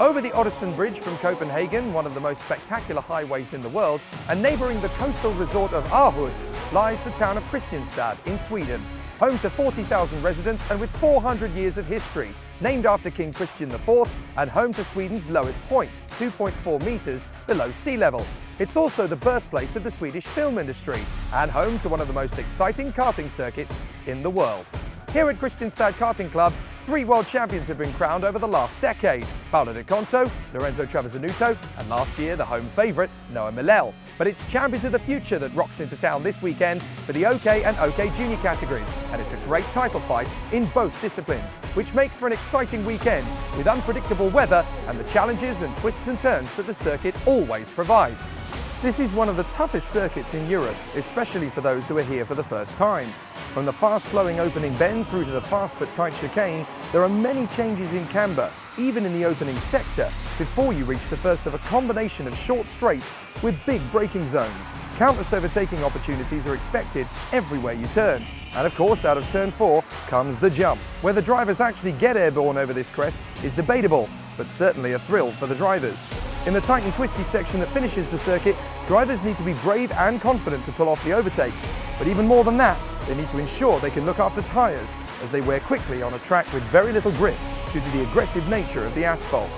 Over the Oddesen Bridge from Copenhagen, one of the most spectacular highways in the world, and neighbouring the coastal resort of Aarhus, lies the town of Kristianstad in Sweden. Home to 40,000 residents and with 400 years of history, named after King Kristian IV, and home to Sweden's lowest point, 2.4 metres below sea level. It's also the birthplace of the Swedish film industry and home to one of the most exciting karting circuits in the world. Here at Kristianstad Karting Club, 3 world champions have been crowned over the last decade: Paolo Di Conto, Lorenzo Travasanuto, and last year the home favourite, Noah Millell. But it's Champions of the Future that rocks into town this weekend for the OK and OK Junior categories, and it's a great title fight in both disciplines, which makes for an exciting weekend with unpredictable weather and the challenges and twists and turns that the circuit always provides. This is one of the toughest circuits in Europe, especially for those who are here for the first time. From the fast-flowing opening bend through to the fast but tight chicane, there are many changes in camber, even in the opening sector, before you reach the first of a combination of short straights with big braking zones. Countless overtaking opportunities are expected everywhere you turn. And of course, out of turn 4 comes the jump. Whether drivers actually get airborne over this crest is debatable, but certainly a thrill for the drivers. In the tight and twisty section that finishes the circuit, drivers need to be brave and confident to pull off the overtakes. But even more than that, they need to ensure they can look after tyres as they wear quickly on a track with very little grip due to the aggressive nature of the asphalt.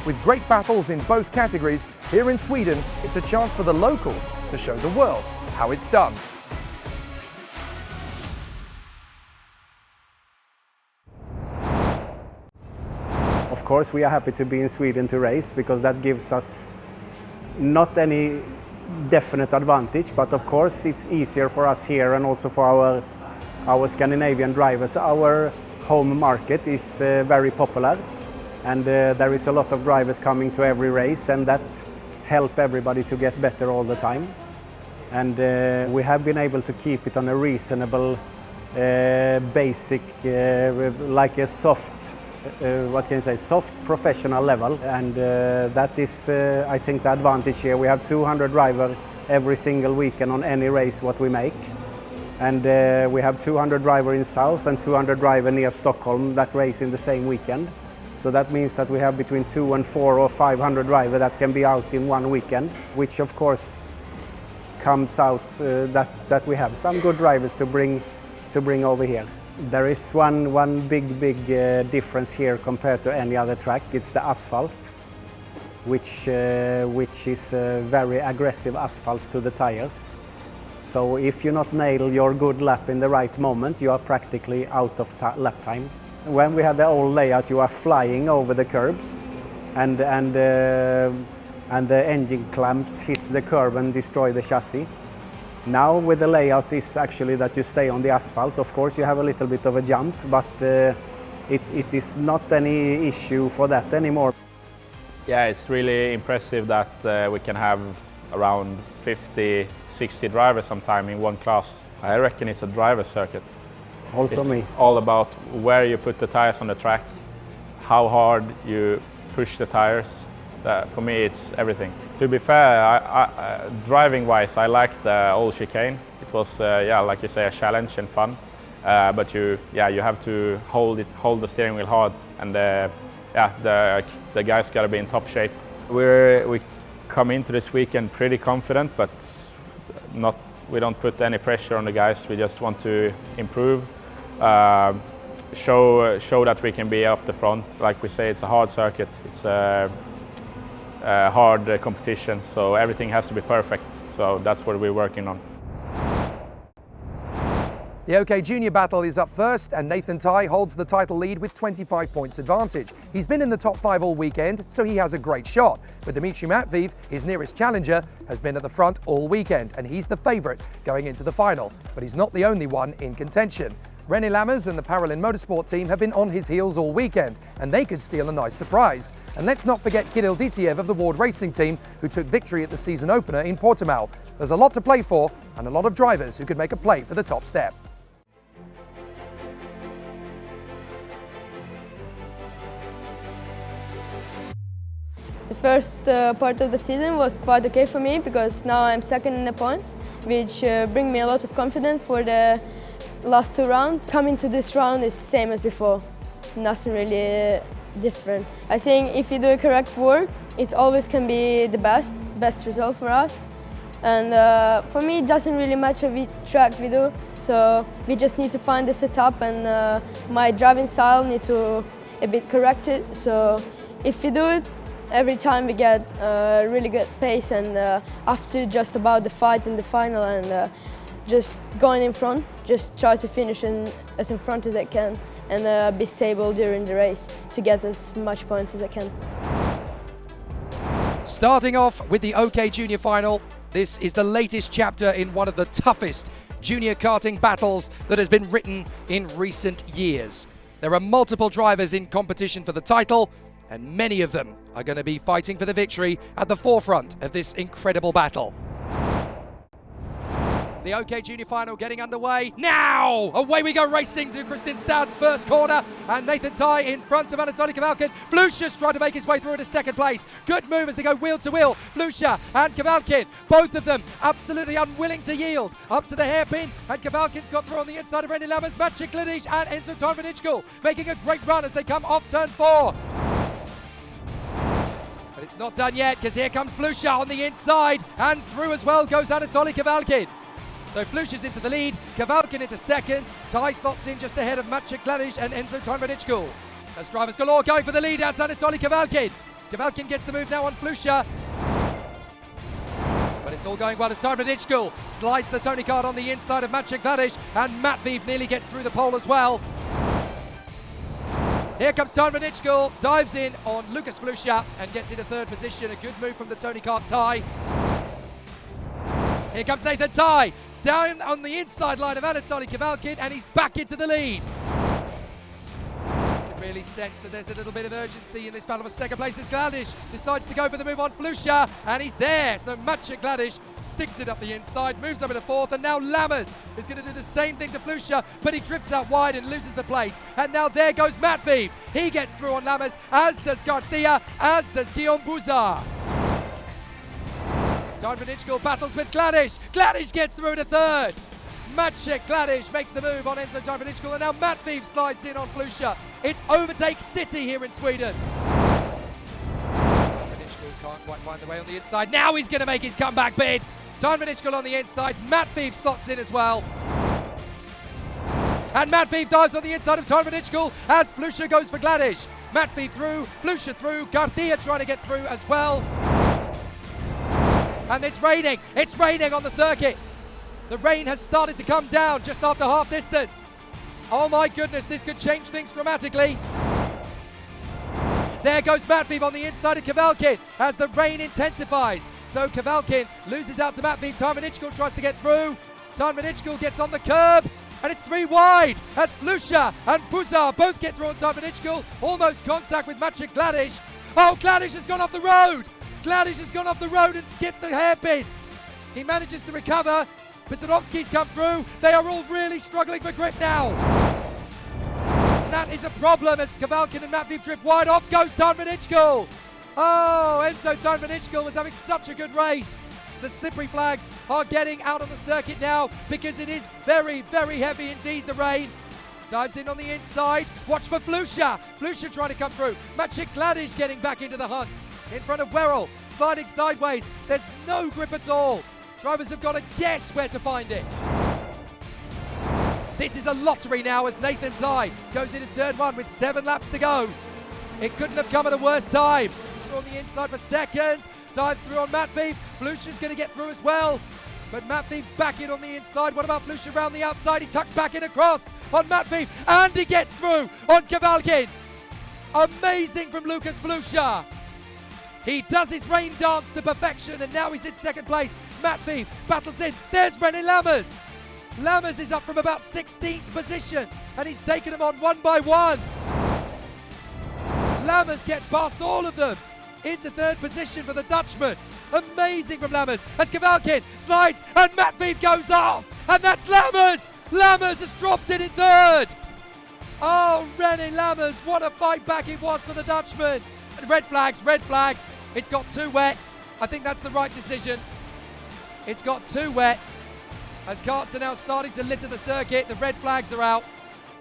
With great battles in both categories, here in Sweden, it's a chance for the locals to show the world how it's done. Of course, we are happy to be in Sweden to race because that gives us not any definite advantage, but of course it's easier for us here and also for our Scandinavian drivers. Our home market is very popular, and there is a lot of drivers coming to every race, and that helps everybody to get better all the time. And we have been able to keep it on a reasonable, basic, like a soft, soft professional level, and that is, I think, the advantage here. We have 200 drivers every single weekend on any race what we make, and we have 200 drivers in South and 200 drivers near Stockholm that race in the same weekend. So that means that we have between 200 and 400 or 500 drivers that can be out in one weekend, which of course comes out that we have some good drivers to bring over here. There is one big difference here compared to any other track. It's the asphalt, which is very aggressive asphalt to the tires. So if you not nail your good lap in the right moment, you are practically out of lap time. When we had the old layout, you are flying over the curbs, and the engine clamps hit the curb and destroy the chassis. Now with the layout is actually that you stay on the asphalt. Of course you have a little bit of a jump, but it is not any issue for that anymore. Yeah, it's really impressive that we can have around 50, 60 drivers sometime in one class. I reckon it's a driver's circuit. Also it's me. All about where you put the tires on the track, how hard you push the tires. For me, it's everything. To be fair, driving-wise, I liked the old chicane. It was, like you say, a challenge and fun. But you have to hold the steering wheel hard, and the guys got to be in top shape. We come into this weekend pretty confident, but we don't put any pressure on the guys. We just want to improve, show that we can be up the front. Like we say, it's a hard circuit. It's a hard competition, so everything has to be perfect. So that's what we're working on. The OK Junior battle is up first, and Nathan Ty holds the title lead with 25 points advantage. He's been in the top 5 all weekend, so he has a great shot. But Dimitri Matveev, his nearest challenger, has been at the front all weekend, and he's the favourite going into the final. But he's not the only one in contention. René Lammers and the Paralin Motorsport team have been on his heels all weekend, and they could steal a nice surprise. And let's not forget Kirill Ditiev of the Ward Racing team, who took victory at the season opener in Portimao. There's a lot to play for, and a lot of drivers who could make a play for the top step. The first part of the season was quite okay for me because now I'm second in the points, which bring me a lot of confidence for the last 2 rounds. Coming to this round is same as before. Nothing really different. I think if you do the correct work, it always can be the best result for us. And for me, it doesn't really matter which track we do, so we just need to find the setup, and my driving style need to a bit corrected. So if we do it, every time we get really good pace, and after just about the fight in the final, and just going in front, just try to finish as in front as I can, and be stable during the race to get as much points as I can. Starting off with the OK Junior Final, this is the latest chapter in one of the toughest junior karting battles that has been written in recent years. There are multiple drivers in competition for the title, and many of them are going to be fighting for the victory at the forefront of this incredible battle. The OK Junior Final getting underway now. Away we go, racing to Kristianstad's first corner, and Nathan Ty in front of Anatoly Kavalkin. Flusha's trying to make his way through into second place. Good move as they go wheel to wheel. Flusha and Kavalkin, both of them absolutely unwilling to yield. Up to the hairpin, and Kavalkin's got through on the inside of René Lammers, Maciej Klinic and Enzo Tarvanichkul making a great run as they come off turn 4. But it's not done yet, because here comes Flusha on the inside, and through as well goes Anatoly Kavalkin. So Flusha's into the lead, Kavalkin into second, Ty slots in just ahead of Maciej Klinic and Enzo Tarvanichkul. As drivers galore going for the lead, that's Anatoly Kavalkin. Kavalkin gets the move now on Flusha. But it's all going well as Tarvanichkul slides the Tony card on the inside of Maciej Klinic, and Matveev nearly gets through the pole as well. Here comes Tarvanichkul, dives in on Lucas Flusha and gets into third position. A good move from the Tony kart Ty. Here comes Nathan Ty, down on the inside line of Anatoly Kavalkin, and he's back into the lead. You can really sense that there's a little bit of urgency in this battle for second place as Klinic decides to go for the move on Flusha, and he's there. So Maciej Klinic sticks it up the inside, moves up into fourth, and now Lammers is going to do the same thing to Flusha, but he drifts out wide and loses the place. And now there goes Matveev. He gets through on Lammers, as does Garcia, as does Guillaume Bouzard. Tarvanichkul battles with Klinic. Klinic gets through to third. Maciej Klinic makes the move on Enzo Tarvanichkul, and now Matveev slides in on Flusha. It's overtake city here in Sweden. Tarvanichkul can't quite find the way on the inside. Now he's going to make his comeback bid. Tarvanichkul on the inside. Matveev slots in as well. And Matveev dives on the inside of Tarvanichkul as Flusha goes for Klinic. Matveev through, Flusha through, Garcia trying to get through as well. And it's raining on the circuit. The rain has started to come down just after half distance. Oh my goodness, this could change things dramatically. There goes Matveev on the inside of Kavalkin as the rain intensifies. So Kavalkin loses out to Matveev. Tarvanichkul tries to get through. Tarvanichkul gets on the curb, and it's 3 wide as Flusha and Bouzard both get through on Tarvanichkul. Almost contact with Maciej Klinic. Oh, Klinic has gone off the road. Klinic has gone off the road and skipped the hairpin. He manages to recover. Pisanovsky's come through. They are all really struggling for grip now. That is a problem as Kavalkin and Matveev drift wide. Off goes Tarvanichkul. Oh, Enzo Tarvanichkul was having such a good race. The slippery flags are getting out on the circuit now because it is very, very heavy indeed, the rain. Dives in on the inside. Watch for Flusha. Flusha trying to come through. Maciej Klinic getting back into the hunt. In front of Werrell, sliding sideways. There's no grip at all. Drivers have got to guess where to find it. This is a lottery now as Nathan Ty goes into turn 1 with 7 laps to go. It couldn't have come at a worse time. On the inside for second. Dives through on Matveev. Flusha's going to get through as well. But Matveev's back in on the inside. What about Flusha around the outside? He tucks back in across on Matveev. And he gets through on Kavalkin. Amazing from Lucas Flusha. He does his rain dance to perfection, and now he's in second place. Matveev battles in. There's René Lammers. Lammers is up from about 16th position, and he's taken them on one by one. Lammers gets past all of them into third position for the Dutchman. Amazing from Lammers as Kavalkin slides, and Matveev goes off, and that's Lammers. Lammers has dropped it in third. Oh, René Lammers, what a fight back it was for the Dutchman. Red flags, red flags. It's got too wet. I think that's the right decision. It's got too wet. As karts are now starting to litter the circuit, the red flags are out.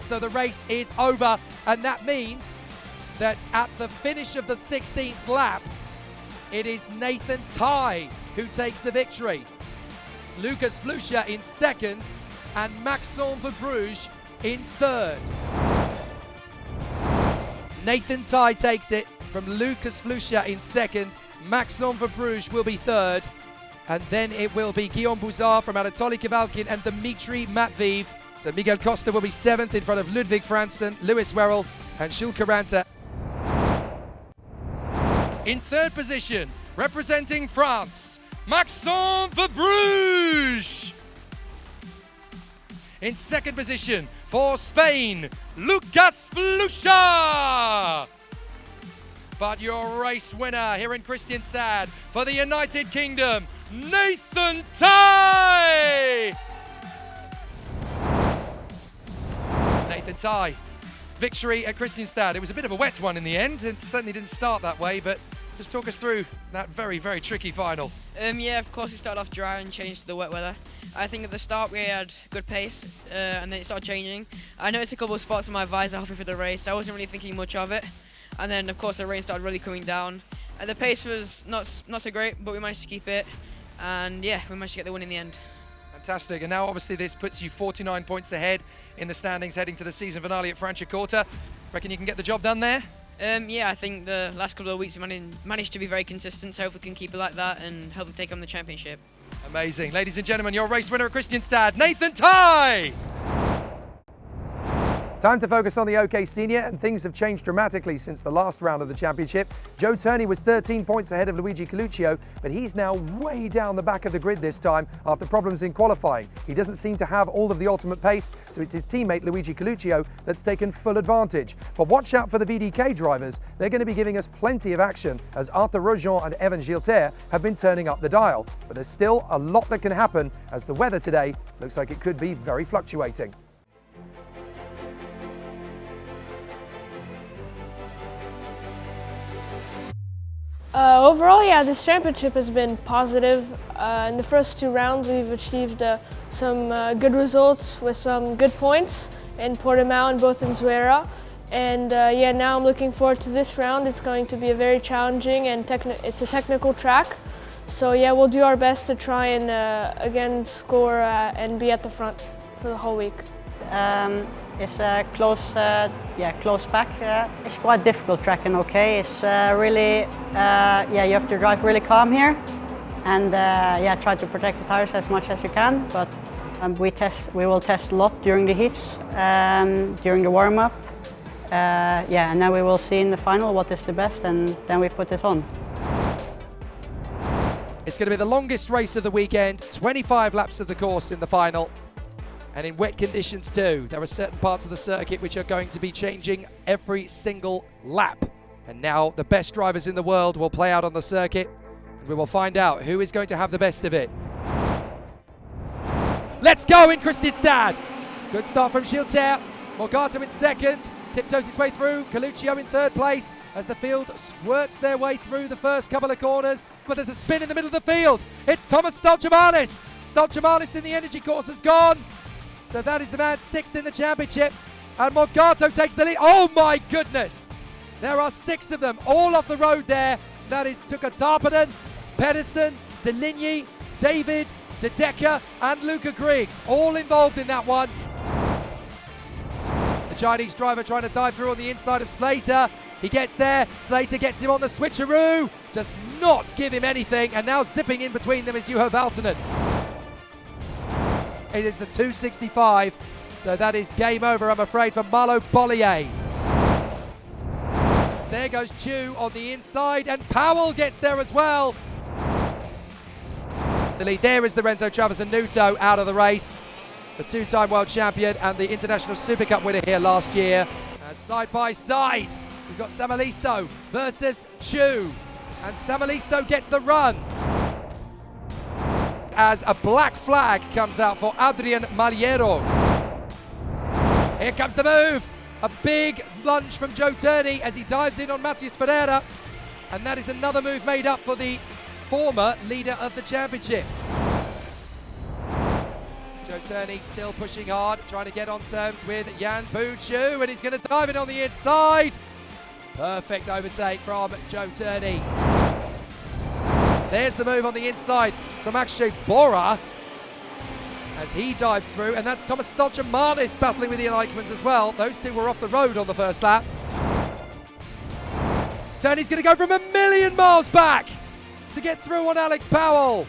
So the race is over, and that means that at the finish of the 16th lap, it is Nathan Tye who takes the victory. Lucas Flusha in second and Maxime Verbruge in third. Nathan Tye takes it from Lucas Flusha in second. Maxime Verbruge will be third. And then it will be Guillaume Bouzard from Anatoly Kivalkin and Dimitri Matveev. So Miguel Costa will be seventh in front of Ludwig Franzen, Lewis Werrell and Jules Caranta. In third position, representing France, Maxime Verbruge. In second position for Spain, Lucas Flusha. But your race winner here in Kristianstad for the United Kingdom, Nathan Tye. Nathan Tye, victory at Kristianstad. It was a bit of a wet one in the end. It certainly didn't start that way, but just talk us through that very, very tricky final. Yeah, of course it started off dry and changed to the wet weather. I think at the start we had good pace and then it started changing. I noticed a couple of spots on my visor halfway through the race. I wasn't really thinking much of it. And then of course the rain started really coming down. And the pace was not so great, but we managed to keep it. And yeah, we managed to get the win in the end. Fantastic. And now obviously this puts you 49 points ahead in the standings heading to the season finale at Franciacorta. Reckon you can get the job done there? Yeah, I think the last couple of weeks we managed to be very consistent, so hopefully we can keep it like that and hopefully take on the championship. Amazing. Ladies and gentlemen, your race winner at Kristianstad, Nathan Tye! Time to focus on the OK Senior, and things have changed dramatically since the last round of the championship. Joe Turney was 13 points ahead of Luigi Coluccio, but he's now way down the back of the grid this time after problems in qualifying. He doesn't seem to have all of the ultimate pace, so it's his teammate Luigi Coluccio that's taken full advantage. But watch out for the VDK drivers. They're going to be giving us plenty of action as Arthur Rojon and Evan Gilter have been turning up the dial. But there's still a lot that can happen as the weather today looks like it could be very fluctuating. Overall, yeah, this championship has been positive. In the first two rounds, we've achieved some good results with some good points in Portimao and both in Zuera. And yeah, now I'm looking forward to this round. It's going to be a very challenging and it's a technical track. So yeah, we'll do our best to try and again score and be at the front for the whole week. It's a close pack. It's quite a difficult track and OK. It's really, you have to drive really calm here and try to protect the tires as much as you can. But we will test a lot during the heats, during the warm-up. And then we will see in the final what is the best, and then we put it on. It's going to be the longest race of the weekend, 25 laps of the course in the final. And in wet conditions too. There are certain parts of the circuit which are going to be changing every single lap. And now the best drivers in the world will play out on the circuit, and we will find out who is going to have the best of it. Let's go in Kristianstad! Good start from Gilter. Morgato in second, tiptoes his way through. Coluccio in third place as the field squirts their way through the first couple of corners. But there's a spin in the middle of the field. It's Thomas Stoltjemanis. Stoltjemanis in the energy course has gone. So that is the man sixth in the championship. And Morgato takes the lead. Oh my goodness! There are six of them all off the road there. That is Tuka Tarpanen, Pedersen, Deligny, David, De Decker and Luca Griggs, all involved in that one. The Chinese driver trying to dive through on the inside of Slater. He gets there, Slater gets him on the switcheroo, does not give him anything, and now zipping in between them is Juho Valtonen. It is the 265, so that is game over, I'm afraid, for Malo Bollier. There goes Chu on the inside, and Powell gets there as well. The lead there is the Renzo Travasanuto out of the race, the two-time world champion and the International Super Cup winner here last year. Side by side, we've got Samalisto versus Chu, and Samalisto gets the run as a black flag comes out for Adrian Maliero. Here comes the move. A big lunge from Joe Turney as he dives in on Matheus Ferreira. And that is another move made up for the former leader of the championship. Joe Turney still pushing hard, trying to get on terms with Jan Puchu, and he's going to dive in on the inside. Perfect overtake from Joe Turney. There's the move on the inside from Akshay Bora as he dives through, and that's Thomas Stolchamanis battling with Ian Eichmans as well. Those two were off the road on the first lap. Turney's going to go from 1,000,000 miles back to get through on Alex Powell,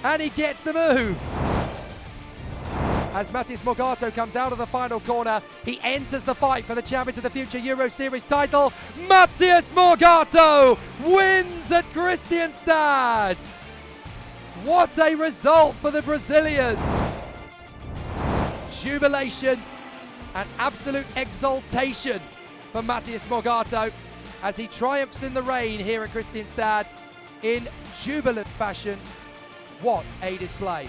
and he gets the move. As Matthias Morgato comes out of the final corner, he enters the fight for the Champions of the Future Euro Series title. Matthias Morgato wins at Kristianstad. What a result for the Brazilian. Jubilation and absolute exultation for Matthias Morgato as he triumphs in the rain here at Kristianstad in jubilant fashion. What a display.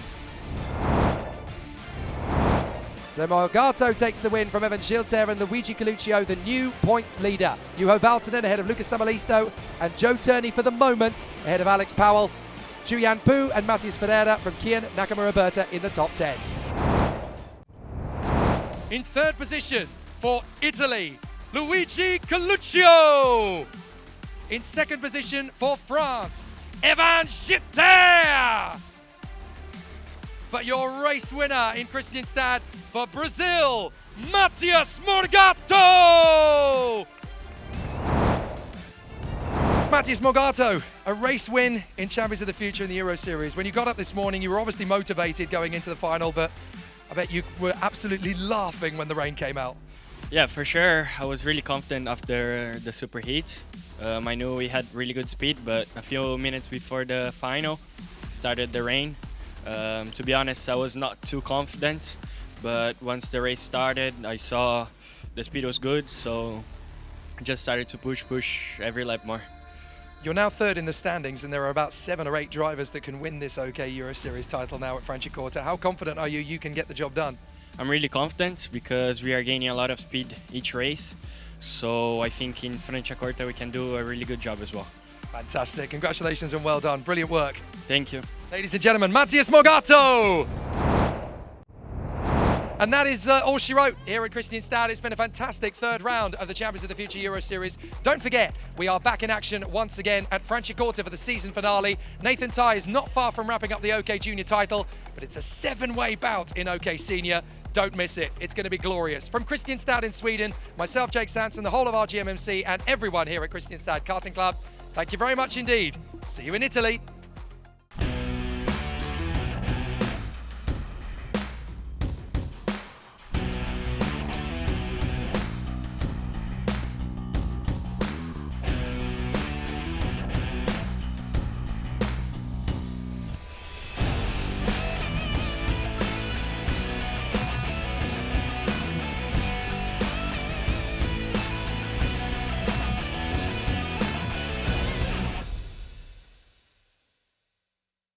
So Morgato takes the win from Evan Gilter and Luigi Coluccio, the new points leader. Juho Valtonen ahead of Lucas Samalisto, and Joe Turney for the moment ahead of Alex Powell. Julian Pu and Matias Ferreira from Kian Nakamura Berta in the top 10. In third position for Italy, Luigi Coluccio. In second position for France, Evan Gilter. But your race winner in Kristianstad for Brazil, Matthias Morgato! Matthias Morgato, a race win in Champions of the Future in the Euro Series. When you got up this morning, you were obviously motivated going into the final, but I bet you were absolutely laughing when the rain came out. Yeah, for sure. I was really confident after the superheats. I knew we had really good speed, but a few minutes before the final started the rain. To be honest, I was not too confident, but once the race started, I saw the speed was good, so I just started to push every lap more. You're now third in the standings, and there are about 7 or 8 drivers that can win this OK Euro Series title now at Franciacorta. How confident are you can get the job done? I'm really confident because we are gaining a lot of speed each race, so I think in Franciacorta we can do a really good job as well. Fantastic. Congratulations and well done. Brilliant work. Thank you. Ladies and gentlemen, Matthias Morgato! And that is all she wrote here at Kristianstad. It's been a fantastic third round of the Champions of the Future Euro Series. Don't forget, we are back in action once again at Franciacorta for the season finale. Nathan Tye is not far from wrapping up the OK Junior title, but it's a 7-way bout in OK Senior. Don't miss it. It's going to be glorious. From Kristianstad in Sweden, myself, Jake Sanson, the whole of our GMMC, and everyone here at Kristianstad Karting Club, thank you very much indeed. See you in Italy.